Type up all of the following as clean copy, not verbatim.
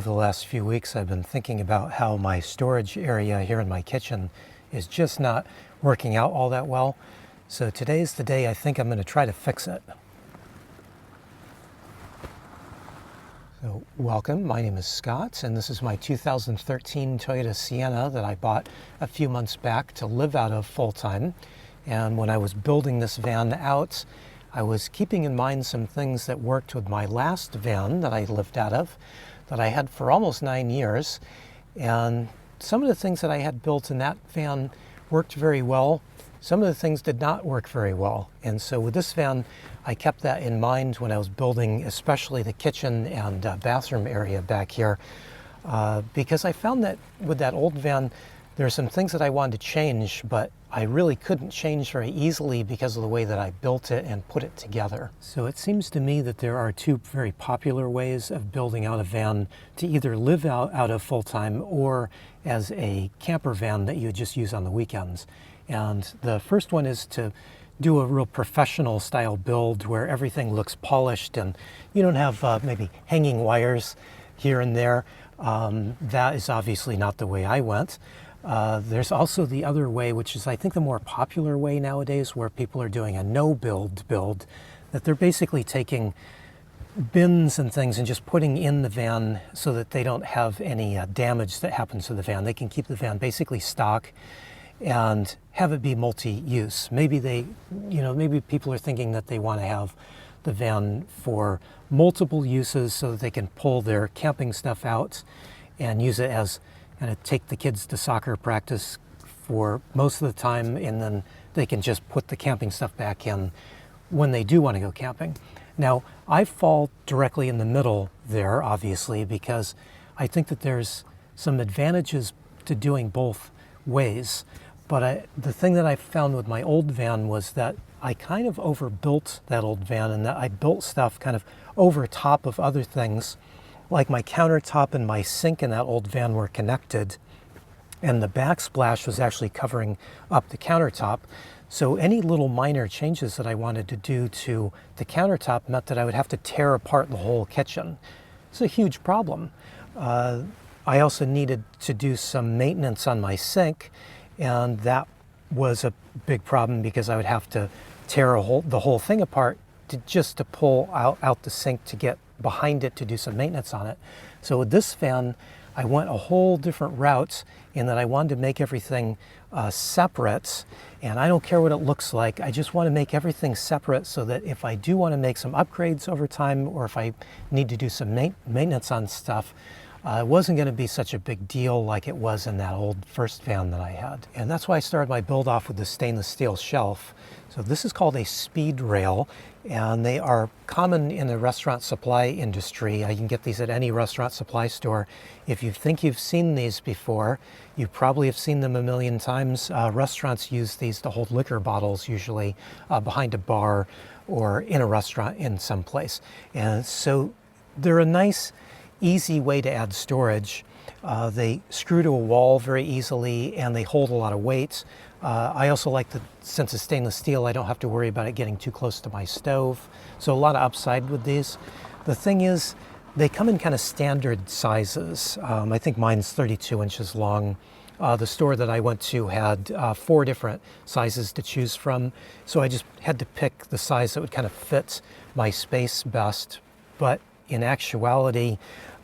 over the last few weeks, I've been thinking about how my storage area here in my kitchen is just not working out all that well. So today's the day I think I'm going to try to fix it. So welcome, my name is Scott, and this is my 2013 Toyota Sienna that I bought a few months back to live out of full-time. And when I was building this van out, I was keeping in mind some things that worked with my last van that I lived out of, that I had for almost 9 years. And some of the things that I had built in that van worked very well. Some of the things did not work very well. And so with this van, I kept that in mind when I was building, especially the kitchen and bathroom area back here, because I found that with that old van, there are some things that I wanted to change, but I really couldn't change very easily because of the way that I built it and put it together. So it seems to me that there are two very popular ways of building out a van to either live out of full-time or as a camper van that you just use on the weekends. And the first one is to do a real professional style build where everything looks polished and you don't have maybe hanging wires here and there. That is obviously not the way I went. There's also the other way, which is I think the more popular way nowadays, where people are doing a no-build build, that they're basically taking bins and things and just putting in the van so that they don't have any damage that happens to the van. They can keep the van basically stock and have it be multi-use. Maybe maybe people are thinking that they want to have the van for multiple uses so that they can pull their camping stuff out and use it as kind of take the kids to soccer practice for most of the time, and then they can just put the camping stuff back in when they do want to go camping. Now, I fall directly in the middle there, obviously, because I think that there's some advantages to doing both ways. But the thing that I found with my old van was that I kind of overbuilt that old van, and that I built stuff kind of over top of other things. Like my countertop and my sink in that old van were connected, and the backsplash was actually covering up the countertop. So any little minor changes that I wanted to do to the countertop meant that I would have to tear apart the whole kitchen. It's a huge problem. I also needed to do some maintenance on my sink, and that was a big problem because I would have to tear the whole thing apart just to pull out the sink to get behind it to do some maintenance on it. So with this van, I went a whole different route in that I wanted to make everything separate, and I don't care what it looks like. I just want to make everything separate so that if I do want to make some upgrades over time, or if I need to do some maintenance on stuff, it wasn't going to be such a big deal like it was in that old first van that I had. And that's why I started my build off with the stainless steel shelf. So this is called a speed rail, and they are common in the restaurant supply industry. You can get these at any restaurant supply store. If you think you've seen these before, you probably have seen them a million times. Restaurants use these to hold liquor bottles, usually behind a bar or in a restaurant in some place. And so they're a nice, easy way to add storage. They screw to a wall very easily, and they hold a lot of weight. I also like that since it's stainless steel, I don't have to worry about it getting too close to my stove. So a lot of upside with these. The thing is, they come in kind of standard sizes. I think mine's 32 inches long. The store that I went to had 4 different sizes to choose from. So I just had to pick the size that would kind of fit my space best. But in actuality,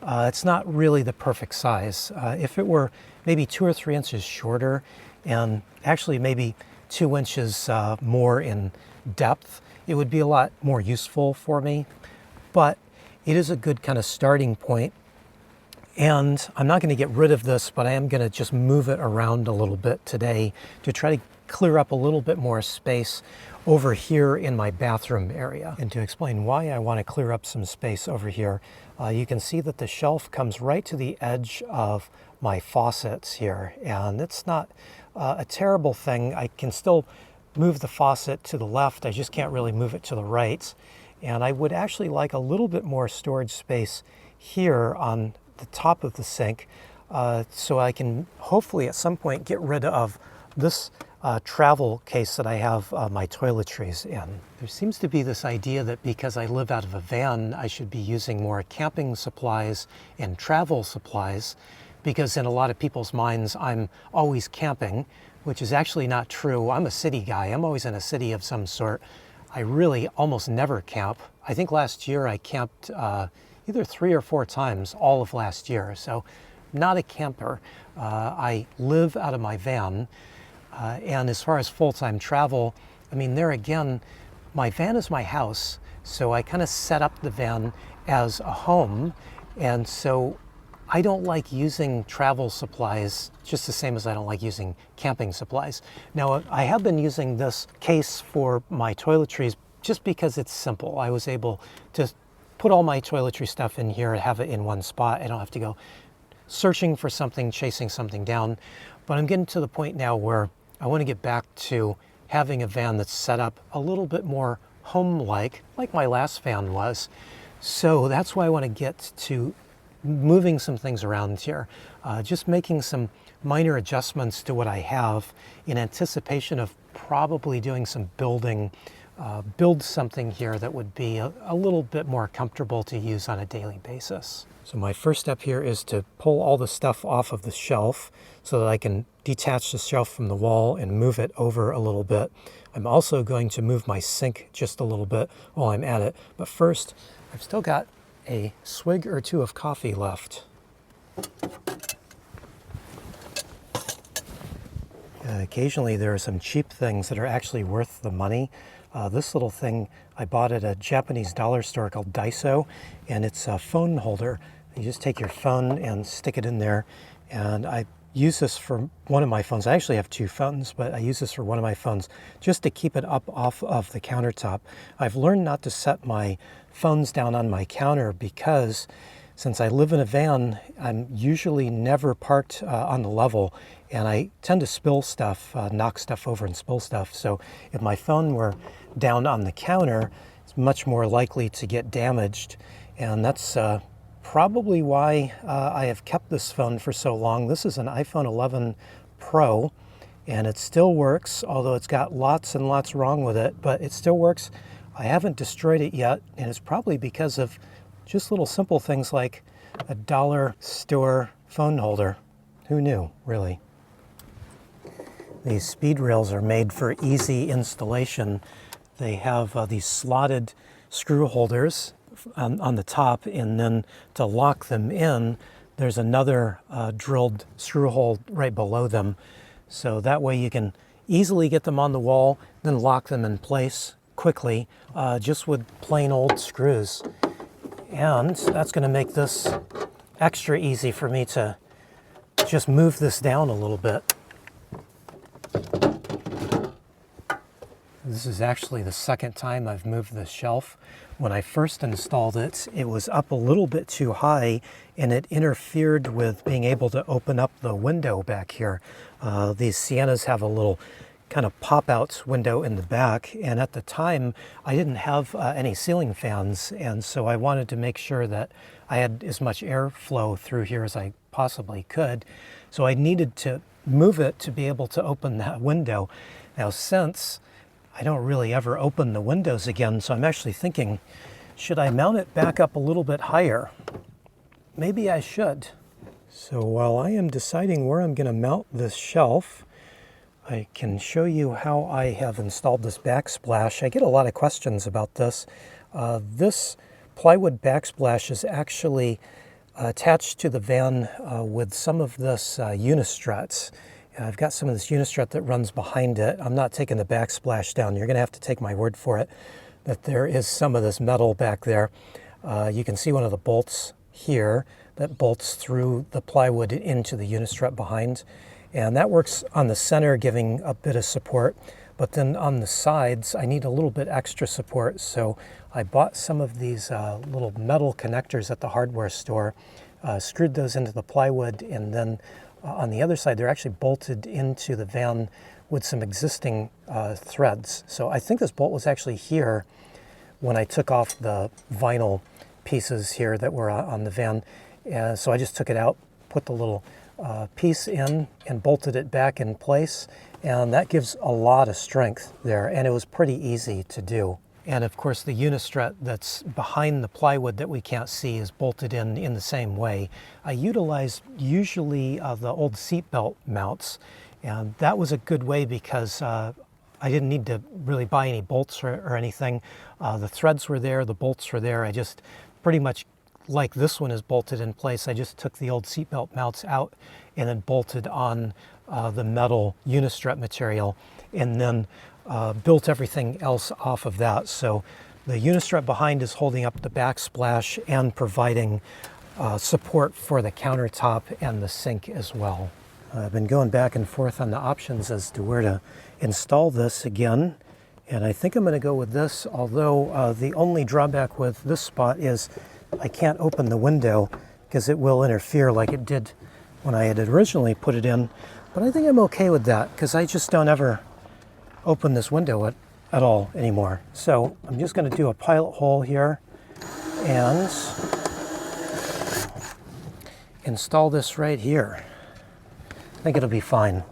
it's not really the perfect size. If it were maybe 2 or 3 inches shorter, and actually maybe 2 inches more in depth, it would be a lot more useful for me. But it is a good kind of starting point. And I'm not going to get rid of this, but I am going to just move it around a little bit today to try to clear up a little bit more space over here in my bathroom area. And to explain why I want to clear up some space over here, you can see that the shelf comes right to the edge of my faucets here. And it's not a terrible thing. I can still move the faucet to the left. I just can't really move it to the right. And I would actually like a little bit more storage space here on the top of the sink, so I can hopefully at some point get rid of this travel case that I have my toiletries in. There seems to be this idea that because I live out of a van, I should be using more camping supplies and travel supplies, because in a lot of people's minds, I'm always camping, which is actually not true. I'm a city guy. I'm always in a city of some sort. I really almost never camp. I think last year I camped either 3 or 4 times all of last year. So not a camper. I live out of my van. And as far as full-time travel, I mean, there again, my van is my house. So I kind of set up the van as a home. And so I don't like using travel supplies just the same as I don't like using camping supplies. Now, I have been using this case for my toiletries just because it's simple. I was able to put all my toiletry stuff in here and have it in one spot. I don't have to go searching for something, chasing something down. But I'm getting to the point now where I want to get back to having a van that's set up a little bit more home-like, like my last van was. So that's why I want to get to moving some things around here, just making some minor adjustments to what I have in anticipation of probably doing some building, build something here that would be a little bit more comfortable to use on a daily basis. So my first step here is to pull all the stuff off of the shelf so that I can detach the shelf from the wall and move it over a little bit. I'm also going to move my sink just a little bit while I'm at it. But first, I've still got a swig or two of coffee left. Occasionally there are some cheap things that are actually worth the money. This little thing I bought at a Japanese dollar store called Daiso, and it's a phone holder. You just take your phone and stick it in there, and I use this for one of my phones. I actually have 2 phones, but I use this for one of my phones just to keep it up off of the countertop. I've learned not to set my phones down on my counter because since I live in a van, I'm usually never parked on the level, and I tend to spill stuff, knock stuff over and spill stuff. So if my phone were down on the counter, it's much more likely to get damaged, and that's probably why I have kept this phone for so long. This is an iPhone 11 Pro, and it still works, although it's got lots and lots wrong with it, but it still works. I haven't destroyed it yet, and it's probably because of just little simple things like a dollar store phone holder. Who knew, really? These speed rails are made for easy installation. They have these slotted screw holders on the top, and then to lock them in, there's another drilled screw hole right below them. So that way you can easily get them on the wall, then lock them in place quickly, just with plain old screws. And that's going to make this extra easy for me to just move this down a little bit. This is actually the second time I've moved this shelf. When I first installed it, it was up a little bit too high, and it interfered with being able to open up the window back here. These Siennas have a little kind of pop-out window in the back, and at the time I didn't have any ceiling fans, and so I wanted to make sure that I had as much airflow through here as I possibly could. So I needed to move it to be able to open that window. Now, since I don't really ever open the windows again, so I'm actually thinking, should I mount it back up a little bit higher? Maybe I should. So while I am deciding where I'm going to mount this shelf, I can show you how I have installed this backsplash. I get a lot of questions about this. This plywood backsplash is actually attached to the van with some of this unistrut. I've got some of this unistrut that runs behind it. I'm not taking the backsplash down. You're going to have to take my word for it that there is some of this metal back there. You can see one of the bolts here that bolts through the plywood into the unistrut behind. And that works on the center, giving a bit of support. But then on the sides, I need a little bit extra support. So I bought some of these little metal connectors at the hardware store, screwed those into the plywood, and then on the other side, they're actually bolted into the van with some existing threads. So I think this bolt was actually here when I took off the vinyl pieces here that were on the van. So I just took it out, put the little piece in and bolted it back in place, and that gives a lot of strength there, and it was pretty easy to do. And of course the unistrut that's behind the plywood that we can't see is bolted in the same way. I utilize usually the old seatbelt mounts, and that was a good way because I didn't need to really buy any bolts or anything. The threads were there, the bolts were there. I just pretty much, like this one is bolted in place, I just took the old seatbelt mounts out and then bolted on the metal unistrut material, and then built everything else off of that. So the unistrut behind is holding up the backsplash and providing support for the countertop and the sink as well. I've been going back and forth on the options as to where to install this again, and I think I'm going to go with this, although the only drawback with this spot is I can't open the window because it will interfere like it did when I had originally put it in. But I think I'm okay with that because I just don't ever open this window at all anymore. So I'm just going to do a pilot hole here and install this right here. I think it'll be fine.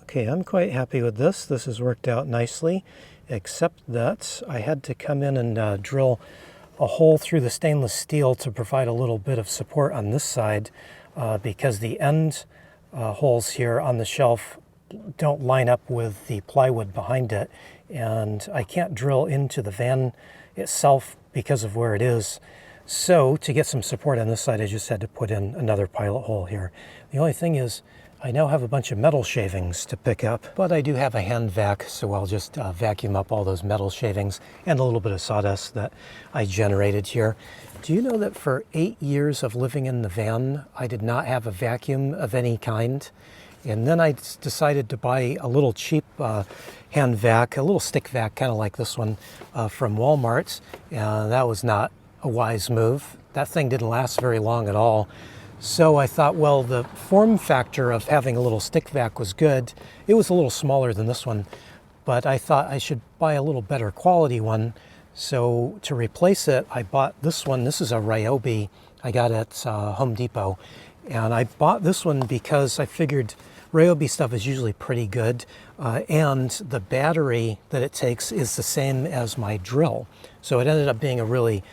Okay, I'm quite happy with this. This has worked out nicely, except that I had to come in and drill a hole through the stainless steel to provide a little bit of support on this side because the end holes here on the shelf don't line up with the plywood behind it, and I can't drill into the van itself because of where it is. So to get some support on this side, I just had to put in another pilot hole here. The only thing is I now have a bunch of metal shavings to pick up, but I do have a hand vac, so I'll just vacuum up all those metal shavings and a little bit of sawdust that I generated here. Do you know that for 8 years of living in the van, I did not have a vacuum of any kind? And then I decided to buy a little cheap hand vac, a little stick vac, kind of like this one from Walmart. That was not a wise move. That thing didn't last very long at all. So I thought, well, the form factor of having a little stick vac was good. It was a little smaller than this one, but I thought I should buy a little better quality one. So to replace it, I bought this one. This is a Ryobi I got at Home Depot. And I bought this one because I figured Ryobi stuff is usually pretty good, and the battery that it takes is the same as my drill. So it ended up being a really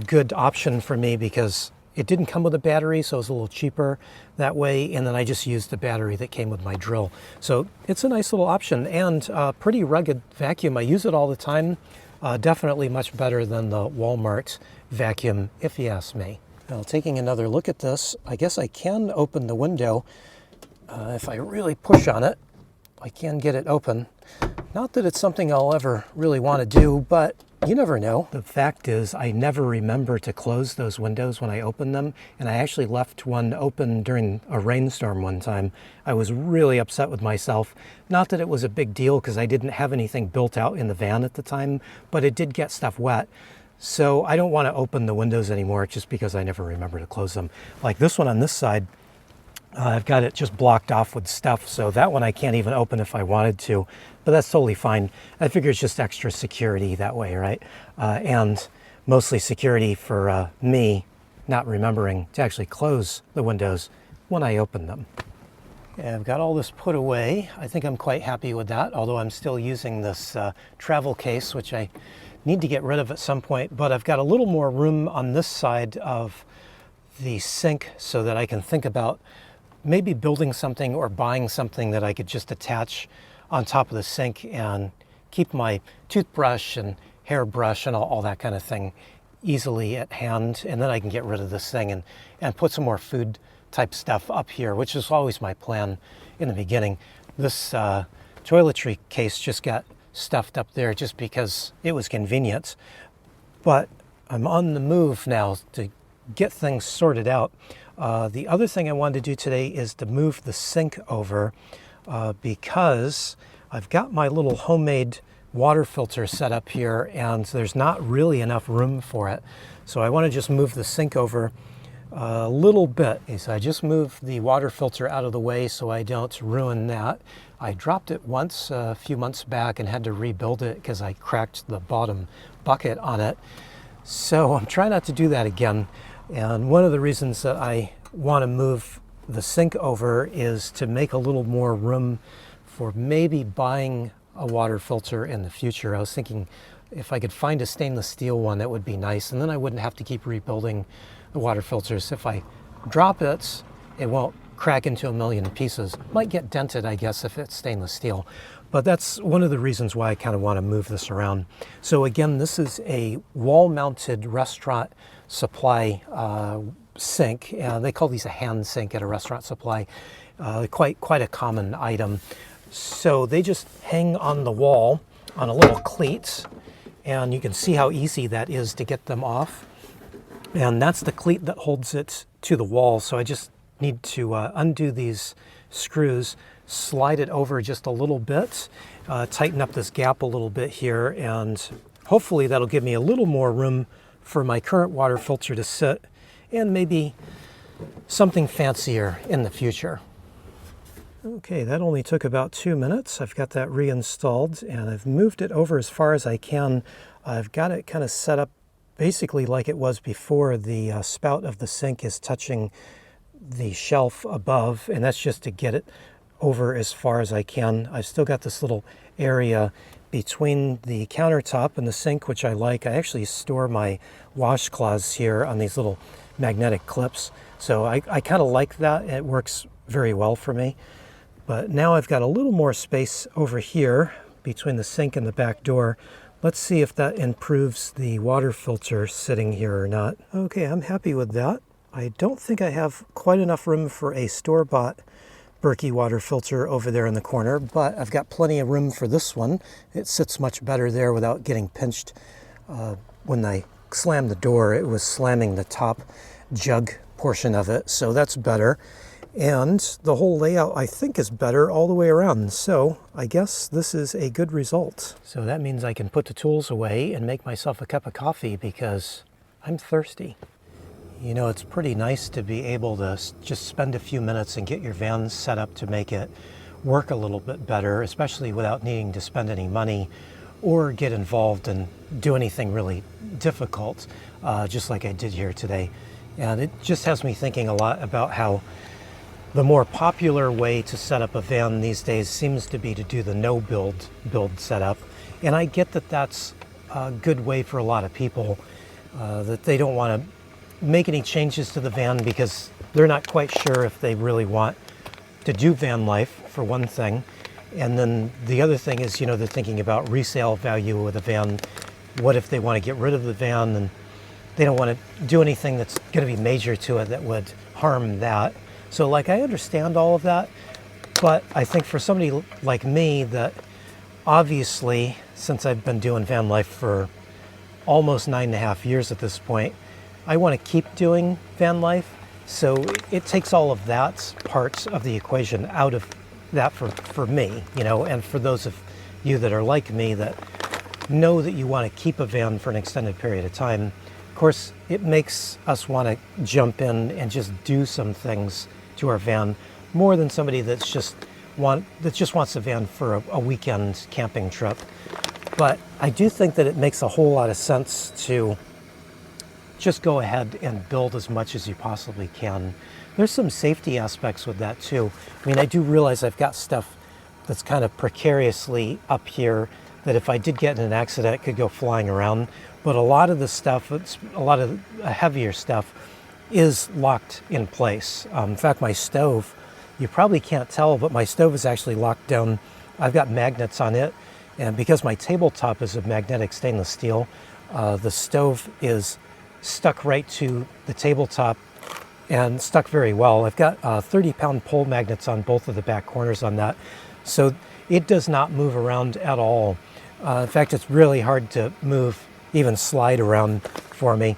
good option for me because it didn't come with a battery, so it was a little cheaper that way, and then I just used the battery that came with my drill. So it's a nice little option and a pretty rugged vacuum. I use it all the time. Definitely much better than the Walmart vacuum, if you ask me. Now, taking another look at this, I guess I can open the window. If I really push on it, I can get it open. Not that it's something I'll ever really want to do, but you never know. The fact is, I never remember to close those windows when I open them, and I actually left one open during a rainstorm one time. I was really upset with myself. Not that it was a big deal because I didn't have anything built out in the van at the time, but it did get stuff wet. So I don't want to open the windows anymore just because I never remember to close them. Like this one on this side, I've got it just blocked off with stuff, so that one I can't even open if I wanted to, but that's totally fine. I figure it's just extra security that way, right? And mostly security for me not remembering to actually close the windows when I open them. Okay, I've got all this put away. I think I'm quite happy with that, although I'm still using this travel case, which I need to get rid of at some point, but I've got a little more room on this side of the sink so that I can think about maybe building something or buying something that I could just attach on top of the sink and keep my toothbrush and hairbrush and all that kind of thing easily at hand. And then I can get rid of this thing and put some more food type stuff up here, which is always my plan in the beginning. This toiletry case just got stuffed up there just because it was convenient. But I'm on the move now to get things sorted out. The other thing I wanted to do today is to move the sink over because I've got my little homemade water filter set up here and there's not really enough room for it. So I want to just move the sink over a little bit. Okay, so I just moved the water filter out of the way so I don't ruin that. I dropped it once a few months back and had to rebuild it because I cracked the bottom bucket on it. So I'm trying not to do that again. And one of the reasons that I want to move the sink over is to make a little more room for maybe buying a water filter in the future. I was thinking if I could find a stainless steel one, that would be nice. And then I wouldn't have to keep rebuilding the water filters. If I drop it, it won't crack into a million pieces. Might get dented, I guess, if it's stainless steel. But that's one of the reasons why I kind of want to move this around. So again, this is a wall-mounted restaurant supply sink. They call these a hand sink at a restaurant supply. Quite a common item. So they just hang on the wall on a little cleat, and you can see how easy that is to get them off. And that's the cleat that holds it to the wall. So I just need to undo these screws, slide it over just a little bit, tighten up this gap a little bit here, and hopefully that'll give me a little more room for my current water filter to sit, and maybe something fancier in the future. Okay, that only took about 2 minutes. I've got that reinstalled, and I've moved it over as far as I can. I've got it kind of set up basically like it was before. The spout of the sink is touching the shelf above, and that's just to get it over as far as I can. I've still got this little area between the countertop and the sink, which I like. I actually store my washcloths here on these little magnetic clips, so I kind of like that. It works very well for me. But now I've got a little more space over here between the sink and the back door. Let's see if that improves the water filter sitting here or not. Okay, I'm happy with that. I don't think I have quite enough room for a store-bought Berkey water filter over there in the corner, but I've got plenty of room for this one. It sits much better there without getting pinched. When I slammed the door, it was slamming the top jug portion of it, so that's better. And the whole layout, I think, is better all the way around. So I guess this is a good result. So that means I can put the tools away and make myself a cup of coffee because I'm thirsty. You know, it's pretty nice to be able to just spend a few minutes and get your van set up to make it work a little bit better, especially without needing to spend any money or get involved and do anything really difficult, just like I did here today. And it just has me thinking a lot about how the more popular way to set up a van these days seems to be to do the no-build setup. And I get that that's a good way for a lot of people, that they don't want to make any changes to the van because they're not quite sure if they really want to do van life, for one thing. And then the other thing is, you know, they're thinking about resale value with a van. What if they want to get rid of the van and they don't want to do anything that's going to be major to it that would harm that? So, like, I understand all of that, but I think for somebody like me that obviously, since I've been doing van life for almost 9.5 years at this point, I want to keep doing van life. So it takes all of that parts of the equation out of that for me, you know, and for those of you that are like me that know that you want to keep a van for an extended period of time. Of course, it makes us want to jump in and just do some things to our van more than somebody that just wants a van for a weekend camping trip. But I do think that it makes a whole lot of sense to just go ahead and build as much as you possibly can. There's some safety aspects with that too. I mean, I do realize I've got stuff that's kind of precariously up here that if I did get in an accident, it could go flying around. But a lot of the stuff, a lot of heavier stuff, is locked in place. In fact, my stove, you probably can't tell, but my stove is actually locked down. I've got magnets on it, and because my tabletop is of magnetic stainless steel, the stove is stuck right to the tabletop and stuck very well. I've got 30-pound pole magnets on both of the back corners on that, so it does not move around at all. In fact, it's really hard to move, even slide around for me.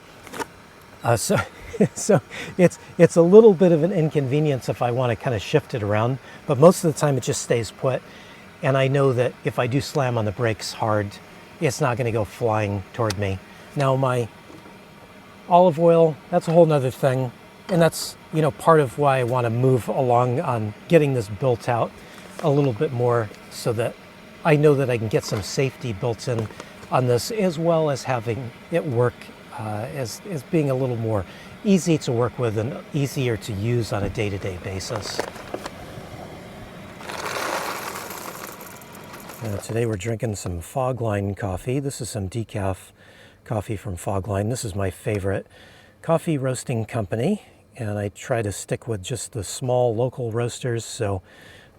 So it's a little bit of an inconvenience if I want to kind of shift it around, but most of the time it just stays put. And I know that if I do slam on the brakes hard, it's not going to go flying toward me. Now my olive oil, that's a whole nother thing. And that's, you know, part of why I want to move along on getting this built out. a little bit more so that I know that I can get some safety built in on this, as well as having it work as being a little more easy to work with and easier to use on a day-to-day basis. Today we're drinking some Fogline coffee. This is some decaf coffee from Fogline. This is my favorite coffee roasting company, and I try to stick with just the small local roasters, so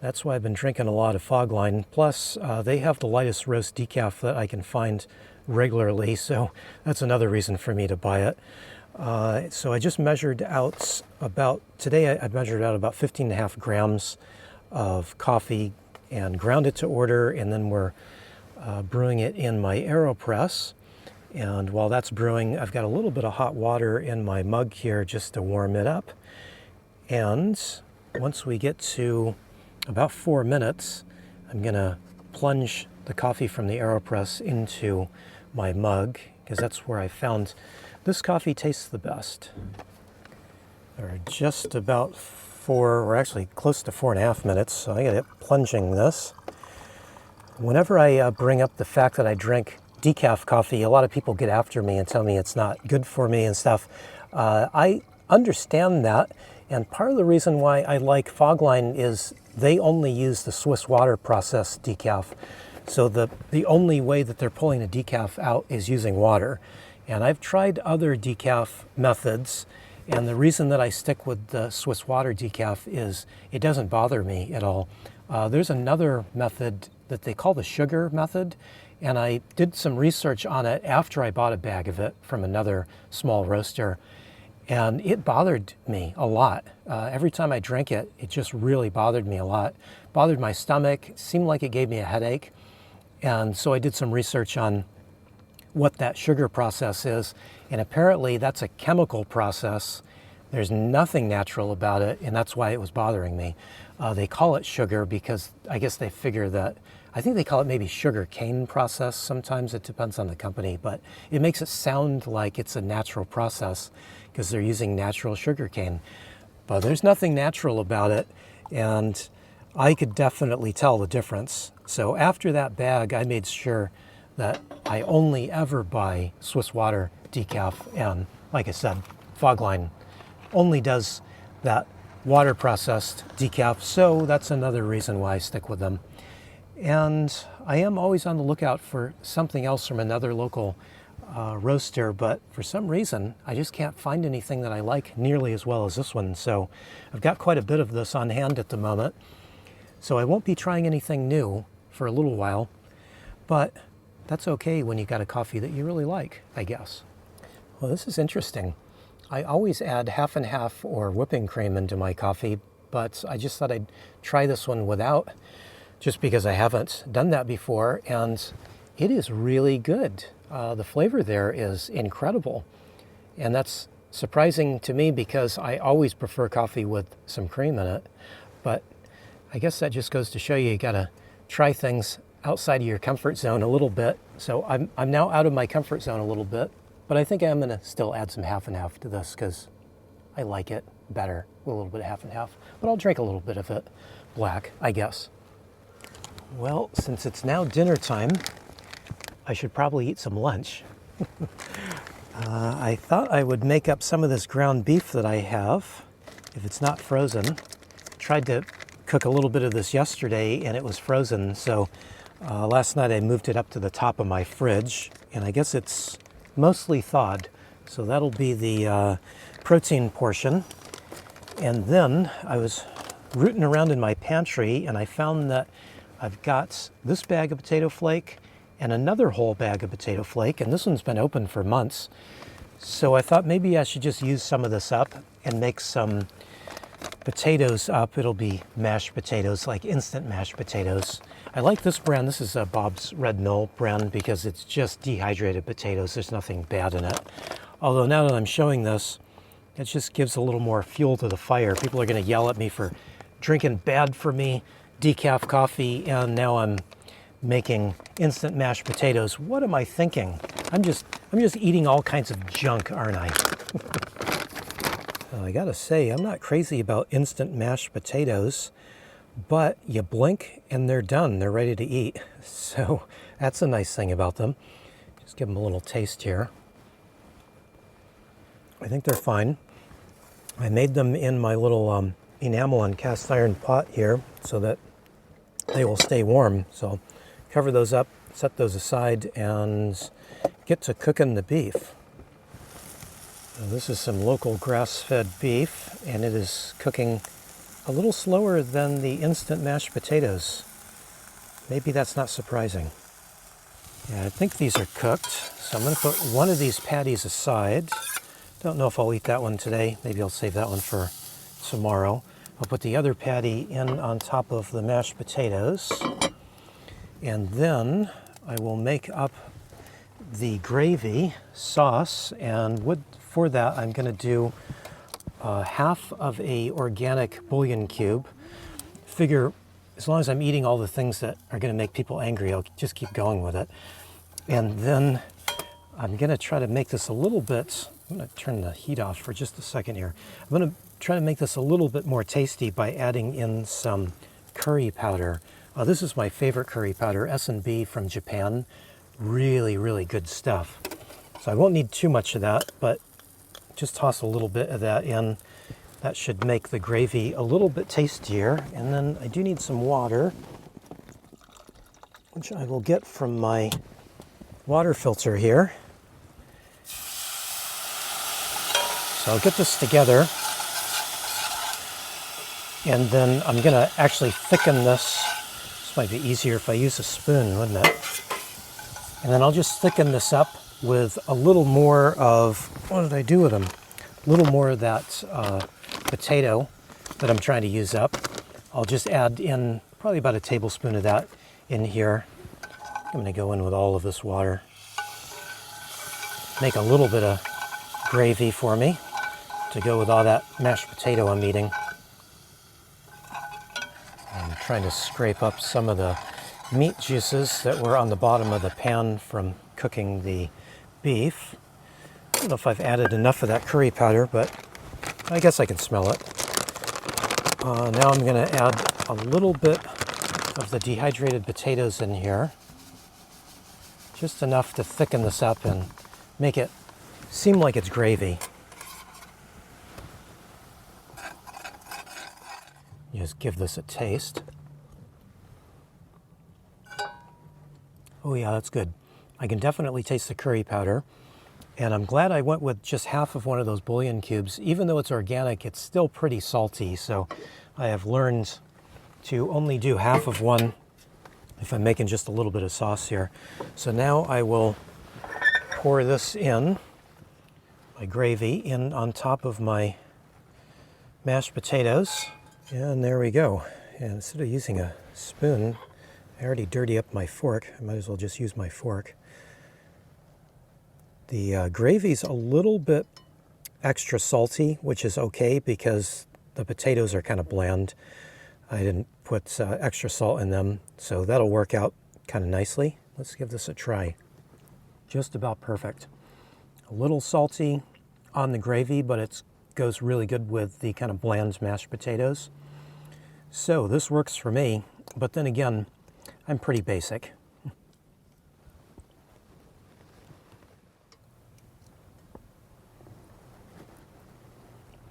that's why I've been drinking a lot of Fogline. Plus, they have the lightest roast decaf that I can find regularly, so that's another reason for me to buy it. So I just measured out today I measured out about 15.5 grams of coffee and ground it to order, and then we're brewing it in my AeroPress. And while that's brewing, I've got a little bit of hot water in my mug here just to warm it up. And once we get to about 4 minutes, I'm gonna plunge the coffee from the AeroPress into my mug, because that's where I found this coffee tastes the best. We're just about we're actually close to 4.5 minutes, so I got it plunging this. Whenever I bring up the fact that I drink decaf coffee, a lot of people get after me and tell me it's not good for me and stuff. I understand that, and part of the reason why I like Fogline is they only use the Swiss water process decaf. So the only way that they're pulling the decaf out is using water. And I've tried other decaf methods, and the reason that I stick with the Swiss water decaf is it doesn't bother me at all. There's another method that they call the sugar method, and I did some research on it after I bought a bag of it from another small roaster, and it bothered me a lot. Every time I drank it, it just really bothered me a lot. Bothered my stomach, seemed like it gave me a headache, and so I did some research on what that sugar process is, and apparently that's a chemical process. There's nothing natural about it, and that's why it was bothering me. They call it sugar because I guess they figure that, I think they call it maybe sugar cane process. Sometimes it depends on the company, but it makes it sound like it's a natural process because they're using natural sugar cane. But there's nothing natural about it, and I could definitely tell the difference. So after that bag, I made sure that I only ever buy Swiss water decaf, and like I said, Fogline only does that water processed decaf, so that's another reason why I stick with them. And I am always on the lookout for something else from another local roaster, but for some reason I just can't find anything that I like nearly as well as this one. So I've got quite a bit of this on hand at the moment, so I won't be trying anything new for a little while, but that's okay when you got a coffee that you really like, I guess. Well, this is interesting. I always add half and half or whipping cream into my coffee, but I just thought I'd try this one without, just because I haven't done that before, and it is really good. The flavor there is incredible, and that's surprising to me because I always prefer coffee with some cream in it, but I guess that just goes to show you gotta try things outside of your comfort zone a little bit. So I'm now out of my comfort zone a little bit, but I think I'm gonna still add some half and half to this because I like it better with a little bit of half and half, but I'll drink a little bit of it black, I guess. Well, since it's now dinner time, I should probably eat some lunch. I thought I would make up some of this ground beef that I have, if it's not frozen. Tried to cook a little bit of this yesterday and it was frozen, so last night I moved it up to the top of my fridge, and I guess it's mostly thawed, so that'll be the protein portion. And then I was rooting around in my pantry and I found that I've got this bag of potato flake and another whole bag of potato flake, and this one's been open for months. So I thought maybe I should just use some of this up and make some potatoes up. It'll be mashed potatoes, like instant mashed potatoes. I like this brand. This is a Bob's Red Mill brand because it's just dehydrated potatoes. There's nothing bad in it. Although now that I'm showing this, it just gives a little more fuel to the fire. People are going to yell at me for drinking bad for me decaf coffee, and now I'm making instant mashed potatoes. What am I thinking? I'm just eating all kinds of junk, aren't I? I gotta say, I'm not crazy about instant mashed potatoes, but you blink and they're done. They're ready to eat. So that's a nice thing about them. Just give them a little taste here. I think they're fine. I made them in my little enamel and cast iron pot here so that they will stay warm. So cover those up, set those aside, and get to cooking the beef. Now, this is some local grass-fed beef, and it is cooking a little slower than the instant mashed potatoes. Maybe that's not surprising. Yeah, I think these are cooked, so I'm going to put one of these patties aside. Don't know if I'll eat that one today. Maybe I'll save that one for tomorrow. I'll put the other patty in on top of the mashed potatoes, and then I will make up the gravy sauce, and for that I'm going to do half of a organic bouillon cube. Figure as long as I'm eating all the things that are going to make people angry, I'll just keep going with it. And then I'm going to try to make this a little bit, I'm going to turn the heat off for just a second here. I'm going to try to make this a little bit more tasty by adding in some curry powder. This is my favorite curry powder, S&B from Japan. Really, really good stuff. So I won't need too much of that, but just toss a little bit of that in. That should make the gravy a little bit tastier. And then I do need some water, which I will get from my water filter here. So I'll get this together, and then I'm going to actually thicken this. This might be easier if I use a spoon, wouldn't it? And then I'll just thicken this up with a little more of, what did I do with them? A little more of that potato that I'm trying to use up. I'll just add in probably about a tablespoon of that in here. I'm going to go in with all of this water. Make a little bit of gravy for me to go with all that mashed potato I'm eating. I'm trying to scrape up some of the meat juices that were on the bottom of the pan from cooking the beef. I don't know if I've added enough of that curry powder, but I guess I can smell it. Now I'm going to add a little bit of the dehydrated potatoes in here. Just enough to thicken this up and make it seem like it's gravy. Just give this a taste. Oh yeah, that's good. I can definitely taste the curry powder. And I'm glad I went with just half of one of those bouillon cubes. Even though it's organic, it's still pretty salty. So I have learned to only do half of one if I'm making just a little bit of sauce here. So now I will pour this in, my gravy, in on top of my mashed potatoes. And there we go. And instead of using a spoon, I already dirty up my fork. I might as well just use my fork. The gravy's a little bit extra salty, which is okay because the potatoes are kind of bland. I didn't put extra salt in them, so that'll work out kind of nicely. Let's give this a try. Just about perfect. A little salty on the gravy, but it goes really good with the kind of bland mashed potatoes. So this works for me, but then again, I'm pretty basic.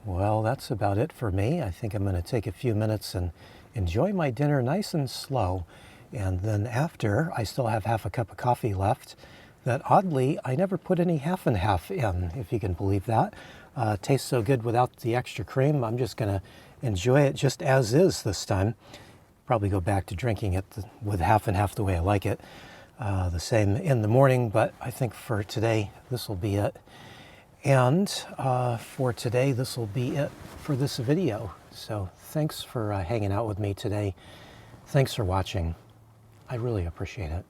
Well, that's about it for me. I think I'm going to take a few minutes and enjoy my dinner nice and slow. And then after, I still have half a cup of coffee left that oddly, I never put any half and half in, if you can believe that. Tastes so good without the extra cream. I'm just going to enjoy it just as is this time. Probably go back to drinking it with half and half the way I like it. The same in the morning, but I think for today, this will be it. And for today, this will be it for this video. So thanks for hanging out with me today. Thanks for watching. I really appreciate it.